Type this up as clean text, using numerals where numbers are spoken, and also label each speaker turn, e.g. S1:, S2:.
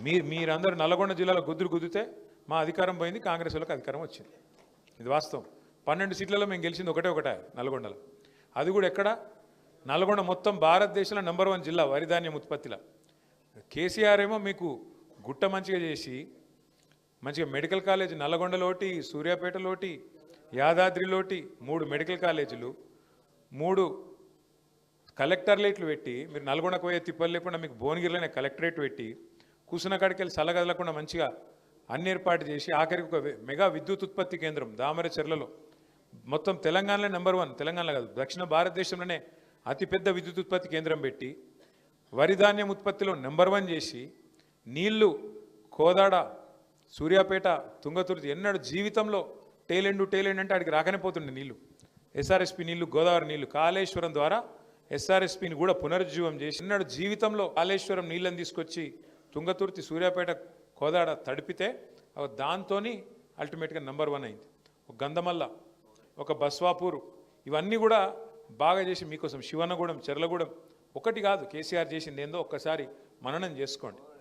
S1: మీరందరూ నల్గొండ జిల్లాలో గుద్దితే మా అధికారం పోయింది, కాంగ్రెస్ వాళ్ళకి అధికారం వచ్చింది. ఇది వాస్తవం. 12 సీట్లలో మేము గెలిచింది ఒకటే నల్గొండలో. అది కూడా ఎక్కడ? నల్గొండ మొత్తం భారతదేశంలో నంబర్ 1 జిల్లా వరి ధాన్యం ఉత్పత్తిలో. కేసీఆర్ ఏమో మీకు గుట్ట మంచిగా చేసి మంచిగా మెడికల్ కాలేజ్ నల్గొండలోటి, సూర్యాపేటలోటి, యాదాద్రిలోటి 3 మెడికల్ కాలేజీలు, 3 కలెక్టర్లేట్లు పెట్టి, మీరు నల్గొండకు పోయే తిప్పలు లేకుండా మీకు భువనగిరిలోనే కలెక్టరేట్ పెట్టి, కూసున్న కాడికి వెళ్ళి సలగదలకుండా మంచిగా అన్ని ఏర్పాటు చేసి, ఆఖరికి ఒక మెగా విద్యుత్ ఉత్పత్తి కేంద్రం దామరచెర్లలో, మొత్తం తెలంగాణలో నంబర్ 1, తెలంగాణలో కాదు దక్షిణ భారతదేశంలోనే అతిపెద్ద విద్యుత్ ఉత్పత్తి కేంద్రం పెట్టి, వరి ధాన్యం ఉత్పత్తిలో నంబర్ 1 చేసి, నీళ్లు కోదాడ, సూర్యాపేట, తుంగతుర్తి ఎన్నడూ జీవితంలో టేలెండు అంటే అడిగి రాకనే పోతుండే నీళ్లు. ఎస్ఆర్ఎస్పి నీళ్లు, గోదావరి నీళ్లు కాళేశ్వరం ద్వారా ఎస్ఆర్ఎస్పిని కూడా పునరుజ్జీవం చేసి, ఎన్నడూ జీవితంలో కాళేశ్వరం నీళ్ళని తీసుకొచ్చి తుంగతుర్తి, సూర్యాపేట, కోదాడ తడిపితే దాంతో అల్టిమేట్గా నంబర్ 1 అయింది. ఒక గంధమల్ల, ఒక బస్వాపూర్, ఇవన్నీ కూడా బాగా చేసి మీకోసం శివన్నగూడెం, చెర్లగూడెం ఒకటి కాదు. కేసీఆర్ చేసింది ఏందో ఒక్కసారి మననం చేసుకోండి.